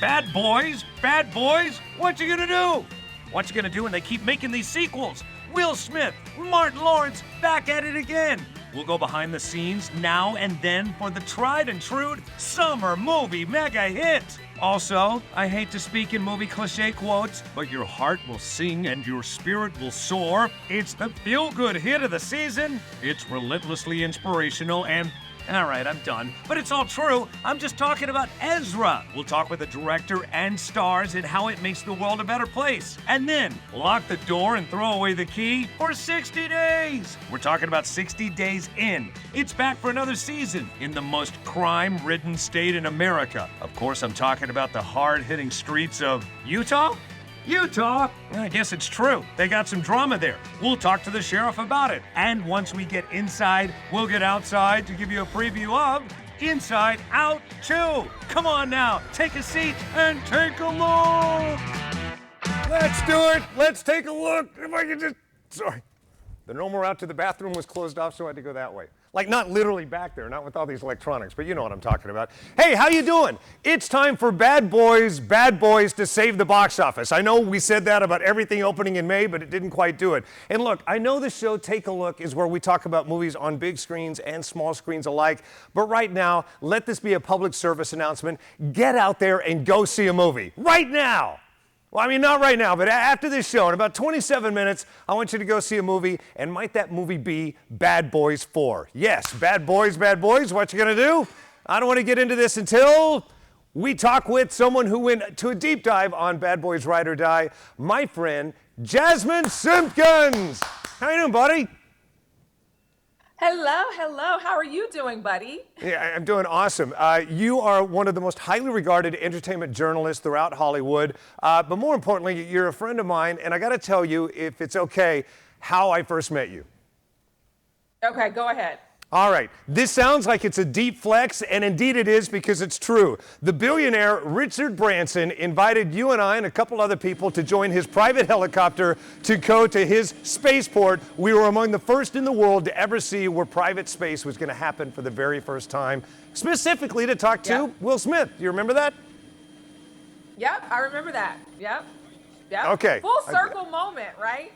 Bad boys? Bad boys? What you gonna do? What you gonna do when they keep making these sequels? Will Smith, Martin Lawrence, back at it again. We'll go behind the scenes now and then for the tried and true summer movie mega hit. Also, I hate to speak in movie cliche quotes, but your heart will sing and your spirit will soar. It's the feel-good hit of the season. It's relentlessly inspirational and... All right, I'm done. But it's all true. I'm just talking about Ezra. We'll talk with the director and stars and how it makes the world a better place. And then lock the door and throw away the key for 60 days. We're talking about 60 Days In. It's back for another season in the most crime-ridden state in America. Of course, I'm talking about the hard-hitting streets of Utah? Utah? I guess it's true. They got some drama there. We'll talk to the sheriff about it. And once we get inside, we'll get outside to give you a preview of Inside Out 2. Come on now, take a seat and take a look. Let's do it. Let's take a look. If I could just... Sorry. The No More Out to the bathroom was closed off, so I had to go that way. Like, not literally back there, not with all these electronics, but you know what I'm talking about. Hey, how you doing? It's time for Bad Boys to save the box office. I know we said that about everything opening in May, but it didn't quite do it. And look, I know the show Take a Look is where we talk about movies on big screens and small screens alike, but right now, let this be a public service announcement. Get out there and go see a movie. Right now! Well, I mean, not right now, but after this show, in about 27 minutes, I want you to go see a movie, and might that movie be Bad Boys 4? Yes, Bad Boys, what you gonna do? I don't want to get into this until we talk with someone who went to a deep dive on Bad Boys Ride or Die, my friend, Jasmine Simpkins. How you doing, buddy? Hello. How are you doing, buddy? Yeah, I'm doing awesome. You are one of the most highly regarded entertainment journalists throughout Hollywood. But more importantly, you're a friend of mine, and I got to tell you, if it's okay, how I first met you. Okay, go ahead. All right. This sounds like it's a deep flex, and indeed it is because it's true. The billionaire Richard Branson invited you and I and a couple other people to join his private helicopter to go to his spaceport. We were among the first in the world to ever see where private space was going to happen for the very first time, specifically to talk to Will Smith. Do you remember that? Yep, I remember that. Yep. Okay. Full circle moment, right?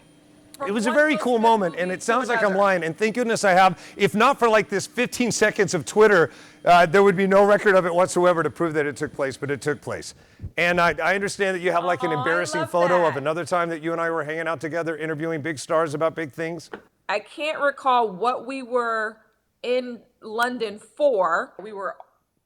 It was a very cool moment, and it sounds like I'm lying, and thank goodness I have. If not for like this 15 seconds of Twitter, there would be no record of it whatsoever to prove that it took place, but it took place. And I understand that you have like an embarrassing photo of another time that you and I were hanging out together interviewing big stars about big things. I can't recall what we were in London for. We were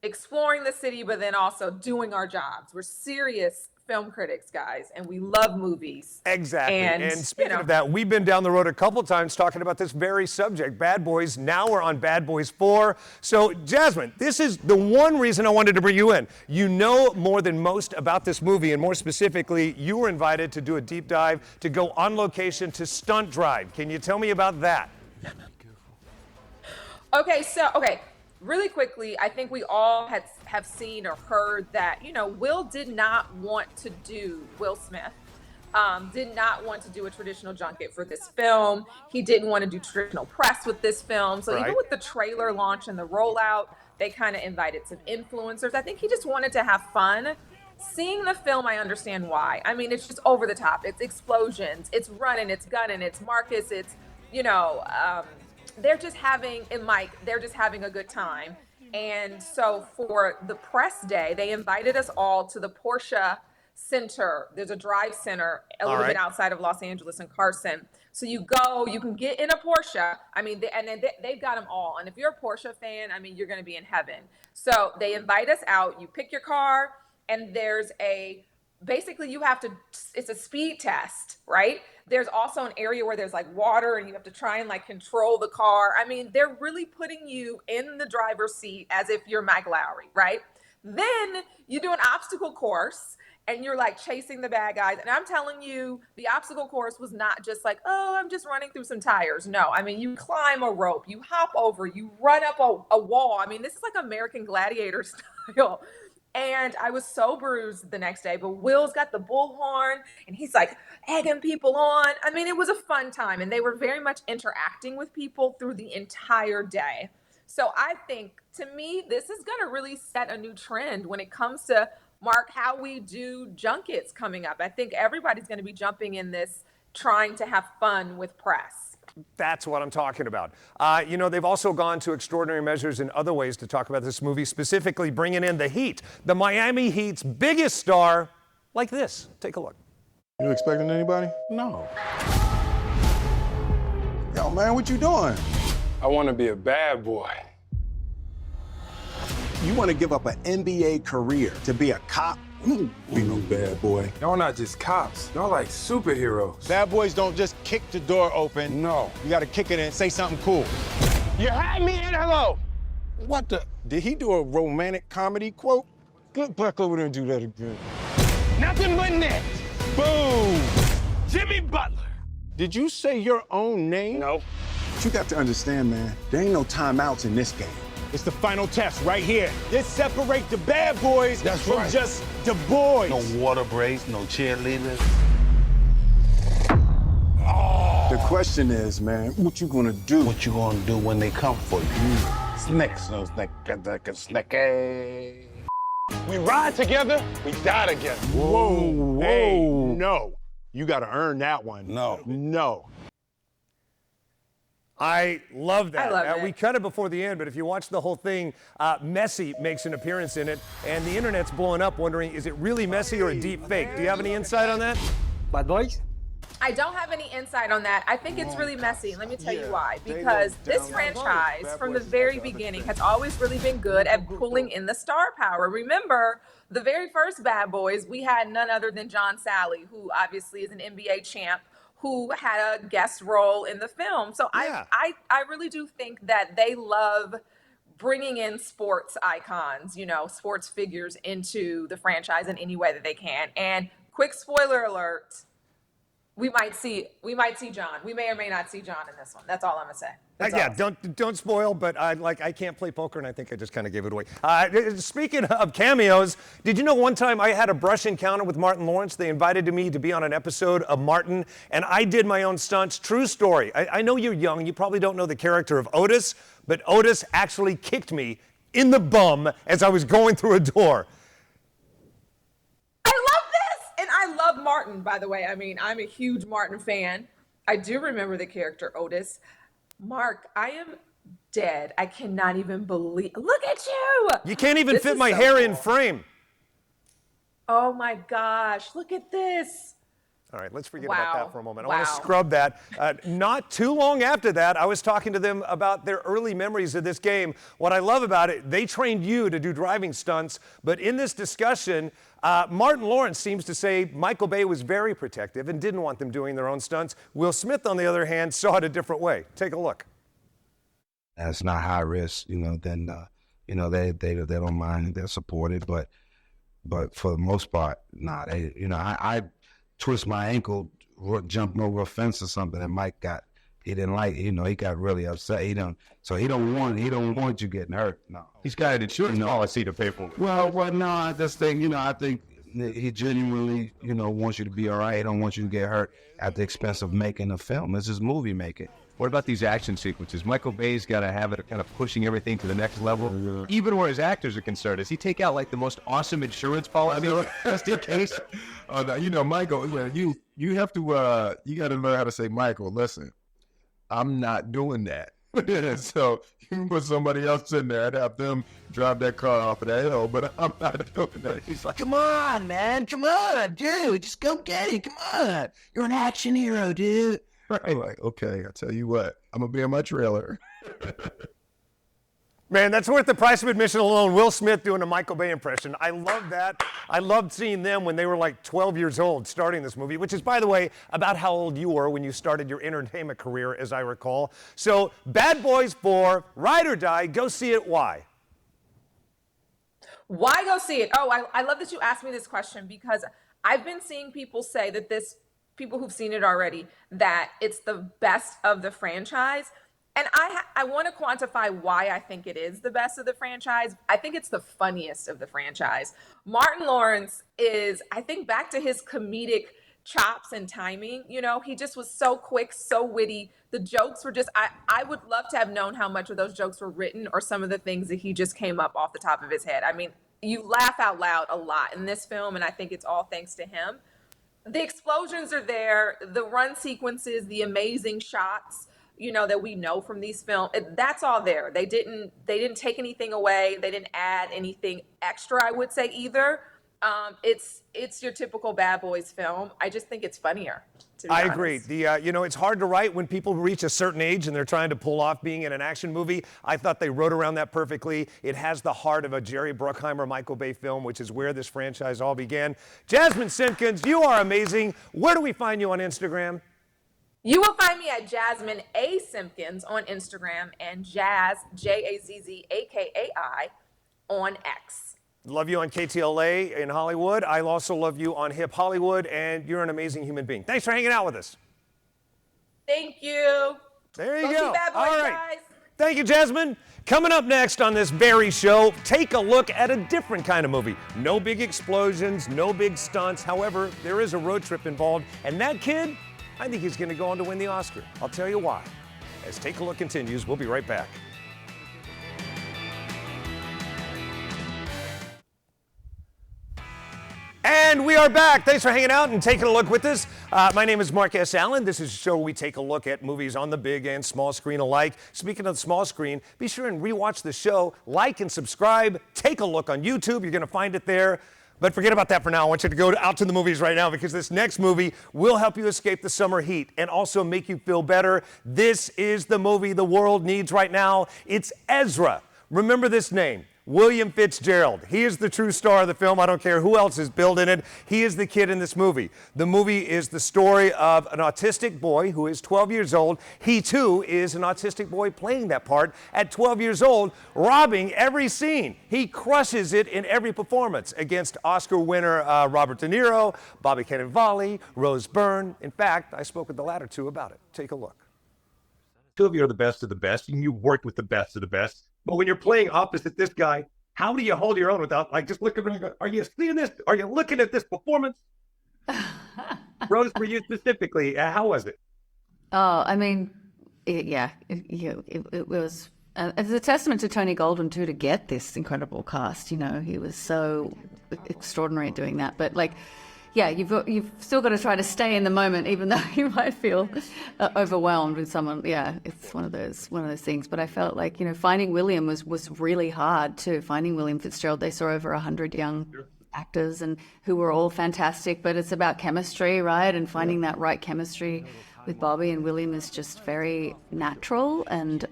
exploring the city, but then also doing our jobs. We're serious film critics, guys, and we love movies. Exactly. And speaking of that, we've been down the road a couple times talking about this very subject, Bad Boys. Now we're on Bad Boys 4. So, Jasmine, this is the one reason I wanted to bring you in. You know more than most about this movie, and more specifically, you were invited to do a deep dive, to go on location to stunt drive. Can you tell me about that? Okay, really quickly, I think we all have seen or heard that, Will did not want to do, Will Smith, did not want to do a traditional junket for this film. He didn't want to do traditional press with this film. So even with the trailer launch and the rollout, they kind of invited some influencers. I think he just wanted to have fun. Seeing the film, I understand why. I mean, it's just over the top. It's explosions, it's running, it's gunning, it's Marcus, it's, they're just having a good time. And so for the press day, they invited us all to the Porsche Center. There's a drive center a little bit outside of Los Angeles and Carson. So you go, you can get in a Porsche. I mean, they've got them all. And if you're a Porsche fan, I mean, you're going to be in heaven. So they invite us out. You pick your car, and there's basically it's a speed test, right? There's also an area where there's like water and you have to try and like control the car. I mean, they're really putting you in the driver's seat as if you're Mike Lowry, right? Then you do an obstacle course and you're like chasing the bad guys. And I'm telling you, the obstacle course was not just like, oh, I'm just running through some tires. No, I mean, you climb a rope, you hop over, you run up a wall. I mean, this is like American Gladiator style. And I was so bruised the next day, but Will's got the bullhorn and he's like egging people on. I mean, it was a fun time, and they were very much interacting with people through the entire day. So I think, to me, this is going to really set a new trend when it comes to Mark, how we do junkets coming up. I think everybody's going to be jumping in this, trying to have fun with press. That's what I'm talking about. They've also gone to extraordinary measures in other ways to talk about this movie, specifically bringing in the Heat, the Miami Heat's biggest star, like this. Take a look. You expecting anybody? No. Yo, man, what you doing? I want to be a bad boy. You want to give up an NBA career to be a cop? Be no bad boy. Y'all not just cops. Y'all like superheroes. Bad boys don't just kick the door open. No. You gotta kick it in and say something cool. You had me in hello. What the? Did he do a romantic comedy quote? Get back over there and do that again. Nothing but net. Boom! Jimmy Butler. Did you say your own name? No. But you got to understand, man, there ain't no timeouts in this game. It's the final test right here. This separate the bad boys That's from right. just the boys. No water breaks, no cheerleaders. The question is, man, what you gonna do? What you gonna do when they come for you? Snakes, no snake, snake. We ride together, we die together. Whoa, Hey, no. You gotta earn that one. No. No. I love that. I love it. We cut it before the end, but if you watch the whole thing, Messi makes an appearance in it, and the internet's blowing up wondering, is it really Messi or a deep fake? Do you have any insight on that? Bad boys? I don't have any insight on that. I think it's really messy. Let me tell you why. Because this franchise, from the very beginning, has always really been good at pulling in the star power. Remember, the very first Bad Boys, we had none other than John Sally, who obviously is an NBA champ, who had a guest role in the film. So Yeah. I really do think that they love bringing in sports icons, sports figures into the franchise in any way that they can. And quick spoiler alert, we might see John. We may or may not see John in this one. That's all I'm gonna say. That's Yeah, all. don't spoil, but I can't play poker, and I think I just kind of gave it away. Speaking of cameos, did you know one time I had a brush encounter with Martin Lawrence? They invited me to be on an episode of Martin, and I did my own stunts. True story. I know you're young, you probably don't know the character of Otis, but Otis actually kicked me in the bum as I was going through a door. I love this, and I love Martin. By the way, I mean I'm a huge Martin fan. I do remember the character Otis. Mark, I am dead. I cannot even believe. Look at you. You can't even This fit is my so hair cool. in frame. Oh my gosh, look at this. All right, let's forget about Wow. that for a moment. I want to Wow. scrub that. Not too long after that, I was talking to them about their early memories of this game. What I love about it, they trained you to do driving stunts, but in this discussion, Martin Lawrence seems to say Michael Bay was very protective and didn't want them doing their own stunts. Will Smith, on the other hand, saw it a different way. Take a look. That's not high risk, then they don't mind, they're supported, but for the most part, nah, I twist my ankle, jumping over a fence or something, and Mike he didn't like, he got really upset. He don't want you getting hurt. No. He's got an insurance policy to pay for. Well, no, this thing, I think he genuinely, wants you to be all right. He don't want you to get hurt at the expense of making a film. It's just movie making. What about these action sequences? Michael Bay's got to have it kind of pushing everything to the next level, even where his actors are concerned. Does he take out like the most awesome insurance policy just in case? Michael, you have to, you got to learn how to say, Michael, listen, I'm not doing that. So you can put somebody else in there and have them drive that car off of that hill, but I'm not doing that. He's like, come on, man. Come on, dude. Just go get it. Come on. You're an action hero, dude. Right. Like, okay, I tell you what, I'm going to be in my trailer. Man, that's worth the price of admission alone. Will Smith doing a Michael Bay impression. I love that. I loved seeing them when they were like 12 years old starting this movie, which is, by the way, about how old you were when you started your entertainment career, as I recall. So, Bad Boys 4, Ride or Die, go see it. Why? Why go see it? Oh, I love that you asked me this question because I've been seeing people say that people who've seen it already, that it's the best of the franchise. And I want to quantify why I think it is the best of the franchise. I think it's the funniest of the franchise. Martin Lawrence is, I think, back to his comedic chops and timing. He just was so quick, so witty. The jokes were just, I would love to have known how much of those jokes were written or some of the things that he just came up off the top of his head. I mean, you laugh out loud a lot in this film, and I think it's all thanks to him. The explosions are there, the run sequences, the amazing shots, that we know from these films. That's all there. They didn't take anything away. They didn't add anything extra, I would say, either. It's your typical Bad Boys film. I just think it's funnier. I agree. It's hard to write when people reach a certain age and they're trying to pull off being in an action movie. I thought they wrote around that perfectly. It has the heart of a Jerry Bruckheimer, Michael Bay film, which is where this franchise all began. Jasmine Simpkins, you are amazing. Where do we find you on Instagram? You will find me at Jasmine A. Simpkins on Instagram and Jazz, Jazzaki, on X. Love you on KTLA in Hollywood. I also love you on Hip Hollywood, and you're an amazing human being. Thanks for hanging out with us. Thank you. There you go. go. See Bad Boys, all right. guys. Thank you, Jasmine. Coming up next on this very show, take a look at a different kind of movie. No big explosions, no big stunts. However, there is a road trip involved, and that kid, I think he's going to go on to win the Oscar. I'll tell you why. As Take a Look continues, we'll be right back. And we are back. Thanks for hanging out and taking a look with us. My name is Mark S. Allen. This is a show where we take a look at movies on the big and small screen alike. Speaking of the small screen, be sure and rewatch the show, like and subscribe. Take a look on YouTube. You're going to find it there. But forget about that for now. I want you to go out to the movies right now because this next movie will help you escape the summer heat and also make you feel better. This is the movie the world needs right now. It's Ezra. Remember this name. William Fitzgerald. He is the true star of the film. I don't care who else is billed in it. He is the kid in this movie. The movie is the story of an autistic boy who is 12 years old. He, too, is an autistic boy playing that part at 12 years old, robbing every scene. He crushes it in every performance against Oscar winner Robert De Niro, Bobby Cannavale, Rose Byrne. In fact, I spoke with the latter two about it. Take a look. Two of you are the best of the best, and you worked with the best of the best. But when you're playing opposite this guy, how do you hold your own without, just looking around and go, are you seeing this? Are you looking at this performance? Rose, for you specifically, how was it? Oh, I mean, it was, it's a testament to Tony Goldwyn, too, to get this incredible cast. He was so extraordinary at doing that. But, yeah, you've still got to try to stay in the moment, even though you might feel overwhelmed with someone. Yeah, it's one of those things. But I felt like finding William was really hard too. Finding William Fitzgerald, they saw over 100 young actors and who were all fantastic. But it's about chemistry, right? And finding that right chemistry with Bobby and William is just very natural and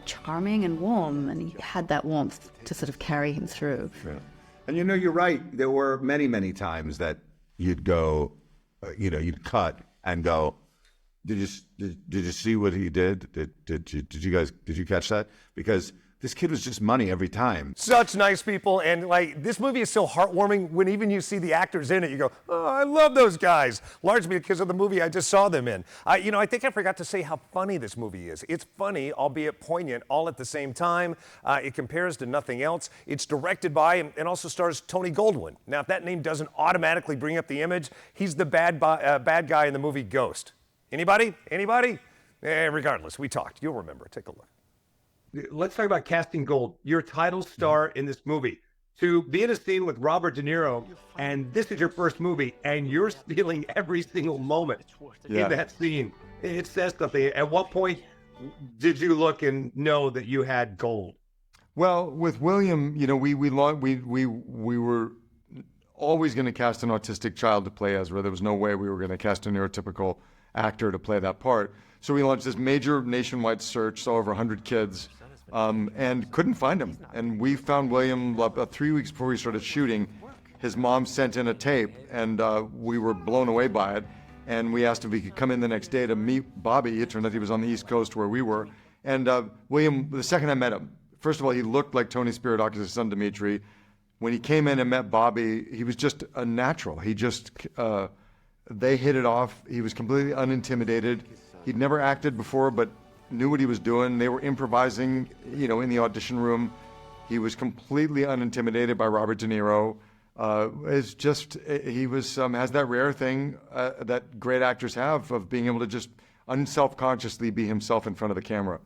charming and warm. And he had that warmth to sort of carry him through. Yeah. And you're right. There were many, many times that you'd go, you'd cut and go, did you see what he did? Did you catch that? Because this kid was just money every time. Such nice people, and this movie is so heartwarming when even you see the actors in it, you go, oh, I love those guys, largely because of the movie I just saw them in. I think I forgot to say how funny this movie is. It's funny, albeit poignant, all at the same time. It compares to nothing else. It's directed by and also stars Tony Goldwyn. Now, if that name doesn't automatically bring up the image, he's the bad guy in the movie Ghost. Anybody? Regardless, we talked. You'll remember. Take a look. Let's talk about casting gold. Your title star in this movie. To be in a scene with Robert De Niro, and this is your first movie, and you're stealing every single moment in that scene. It says something. At what point did you look and know that you had gold? Well, with William, we were always going to cast an autistic child to play Ezra. There was no way we were going to cast a neurotypical actor to play that part. So we launched this major nationwide search, saw over 100 kids, and couldn't find him. And we found William about 3 weeks before we started shooting. His mom sent in a tape, and we were blown away by it. And we asked if he could come in the next day to meet Bobby. It turned out he was on the East Coast where we were. And William, the second I met him, first of all, he looked like Tony Spiridakis' son, Dimitri. When he came in and met Bobby, he was just a natural. They hit it off. He was completely unintimidated. He'd never acted before, but knew what he was doing. They were improvising, in the audition room. He was completely unintimidated by Robert De Niro. He has that rare thing that great actors have of being able to just unselfconsciously be himself in front of the camera.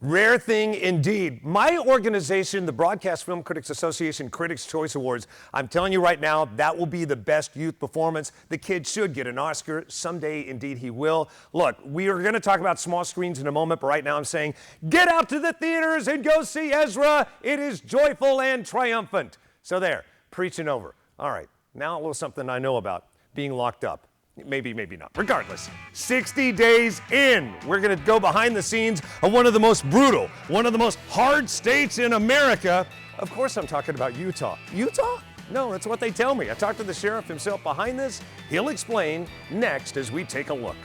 Rare thing indeed. My organization, the Broadcast Film Critics Association Critics' Choice Awards, I'm telling you right now, that will be the best youth performance. The kid should get an Oscar. Someday, indeed, he will. Look, we are going to talk about small screens in a moment, but right now I'm saying, get out to the theaters and go see Ezra. It is joyful and triumphant. So there, preaching over. All right, now a little something I know about, being locked up. Maybe, maybe not. Regardless, 60 days in, we're going to go behind the scenes of one of the most brutal, one of the most hard states in America. Of course, I'm talking about Utah. Utah? No, that's what they tell me. I talked to the sheriff himself behind this. He'll explain next as we take a look.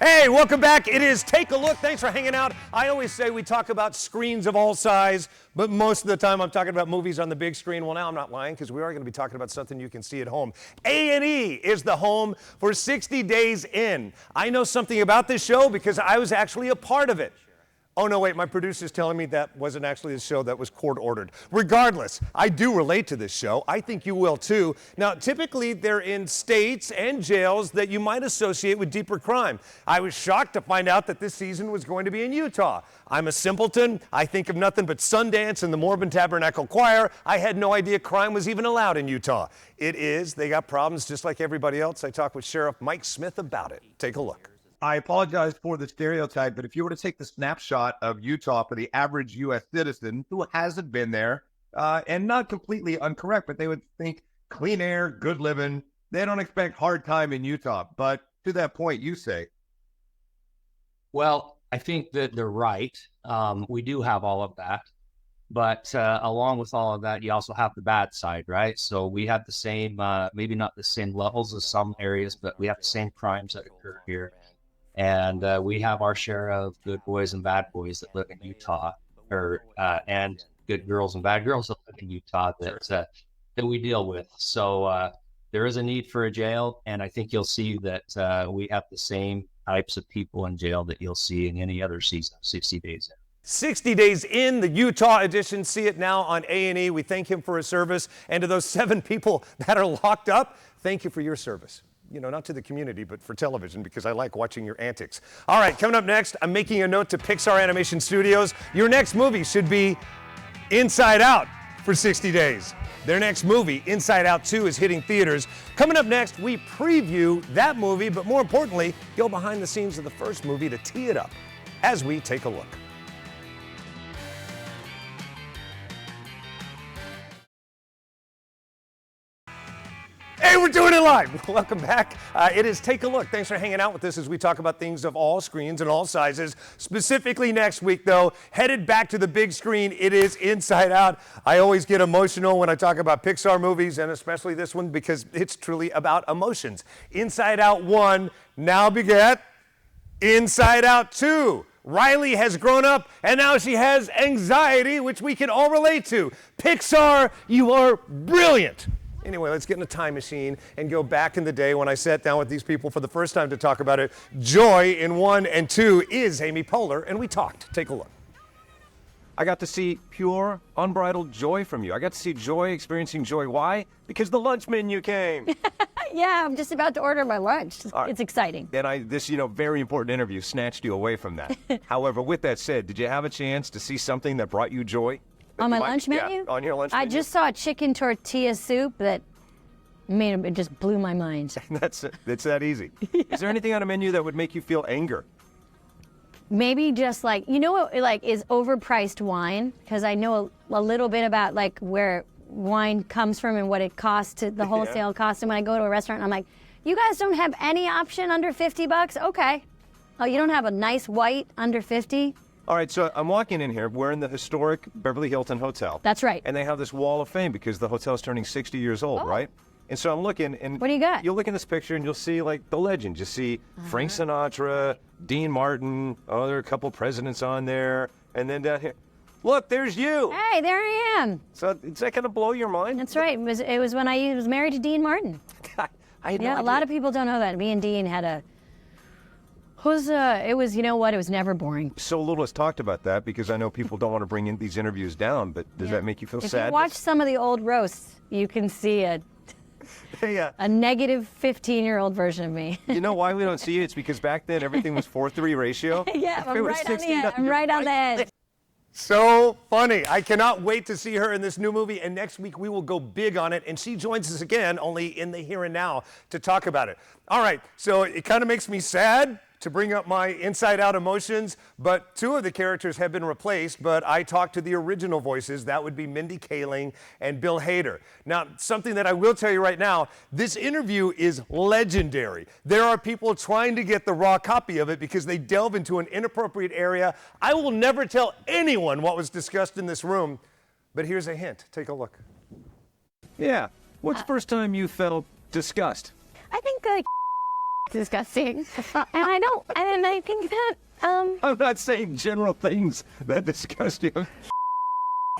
Hey, welcome back. It is Take a Look. Thanks for hanging out. I always say we talk about screens of all size, but most of the time I'm talking about movies on the big screen. Well, now I'm not lying because we are going to be talking about something you can see at home. A&E is the home for 60 Days In. I know something about this show because I was actually a part of it. Oh, no, wait, my producer's telling me that wasn't actually the show, that was court-ordered. Regardless, I do relate to this show. I think you will, too. Now, typically, they're in states and jails that you might associate with deeper crime. I was shocked to find out that this season was going to be in Utah. I'm a simpleton. I think of nothing but Sundance and the Mormon Tabernacle Choir. I had no idea crime was even allowed in Utah. It is. They got problems just like everybody else. I talked with Sheriff Mike Smith about it. Take a look. I apologize for the stereotype, but if you were to take the snapshot of Utah for the average U.S. citizen who hasn't been there, and not completely incorrect, but they would think clean air, good living. They don't expect hard time in Utah. But to that point, you say. Well, I think that they're right. We do have all of that. But along with all of that, you also have the bad side, right? So we have the same, maybe not the same levels as some areas, but we have the same crimes that occur here. And we have our share of good boys and bad boys that live in Utah, and good girls and bad girls that live in Utah that we deal with. So there is a need for a jail, and I think you'll see that we have the same types of people in jail that you'll see in any other season, 60 days in. 60 Days In, the Utah edition. See it now on A&E. We thank him for his service. And to those 7 people that are locked up, thank you for your service. You know, not to the community, but for television, because I like watching your antics. All right, coming up next, I'm making a note to Pixar Animation Studios. Your next movie should be Inside Out for 60 days. Their next movie, Inside Out 2, is hitting theaters. Coming up next, we preview that movie, but more importantly, go behind the scenes of the first movie to tee it up as we take a look. Hey, we're doing it live. Welcome back. It is Take a Look. Thanks for hanging out with us as we talk about things of all screens and all sizes. Specifically next week, though, headed back to the big screen, it is Inside Out. I always get emotional when I talk about Pixar movies, and especially this one, because it's truly about emotions. Inside Out 1 now begat Inside Out 2. Riley has grown up, and now she has anxiety, which we can all relate to. Pixar, you are brilliant. Anyway, let's get in a time machine and go back in the day when I sat down with these people for the first time to talk about it. Joy in 1 and 2 is Amy Poehler, and we talked. Take a look. I got to see pure, unbridled joy from you. I got to see joy, experiencing joy. Why? Because the lunch menu came. Yeah, I'm just about to order my lunch. It's exciting. And this very important interview snatched you away from that. However, with that said, did you have a chance to see something that brought you joy? On my lunch menu? Yeah, on your lunch menu. I just saw a chicken tortilla soup that it just blew my mind. It's that easy. Yeah. Is there anything on a menu that would make you feel anger? Maybe just what is overpriced wine, because I know a little bit about where wine comes from and what it costs to the wholesale cost. And when I go to a restaurant, I'm like, you guys don't have any option under $50? Okay. Oh, you don't have a nice white under 50? All right, so I'm walking in here. We're in the historic Beverly Hilton Hotel. That's right. And they have this wall of fame because the hotel's turning 60 years old, right? And so I'm looking, and what do you got? You'll look in this picture, and you'll see the legend. You see Frank Sinatra, Dean Martin. Oh, there are a couple presidents on there, and then down here, look, there's you. Hey, there I am. So is that gonna blow your mind? That's right. It was when I was married to Dean Martin. I had no a idea. lot of people don't know that. Me and Dean had It was, you know what? It was never boring. So little is talked about that because I know people don't want to bring in these interviews down, but does that make you feel If sad? you watch some of the old roasts, you can see a negative 15-year-old version of me. You know why we don't see you? It's because back then everything was 4:3 ratio. Yeah, It I'm was right on the 16 edge. I'm right on the edge. So funny. I cannot wait to see her in this new movie. And next week we will go big on it. And she joins us again, only in the here and now, to talk about it. All right. So it kind of makes me sad to bring up my inside out emotions, but two of the characters have been replaced, but I talked to the original voices. That would be Mindy Kaling and Bill Hader. Now, something that I will tell you right now, this interview is legendary. There are people trying to get the raw copy of it because they delve into an inappropriate area. I will never tell anyone what was discussed in this room, but here's a hint. Take a look. Yeah. What's the first time you felt disgust? I think disgusting. And I think that, I'm not saying general things that disgust you.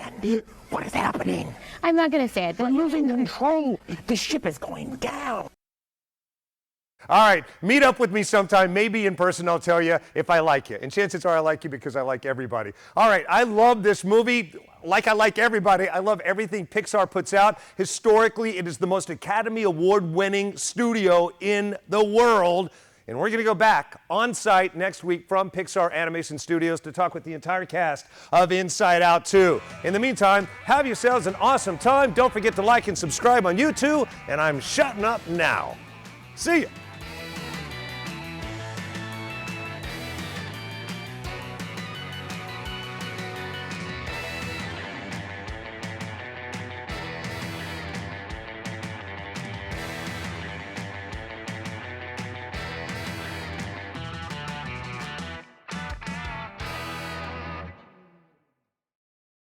Andy, what is happening? I'm not going to say it. We're losing control. The ship is going down. All right, meet up with me sometime, maybe in person. I'll tell you if I like you. And chances are I like you because I like everybody. All right, I love this movie. Like I like everybody, I love everything Pixar puts out. Historically, it is the most Academy Award-winning studio in the world. And we're going to go back on site next week from Pixar Animation Studios to talk with the entire cast of Inside Out 2. In the meantime, have yourselves an awesome time. Don't forget to like and subscribe on YouTube. And I'm shutting up now. See ya.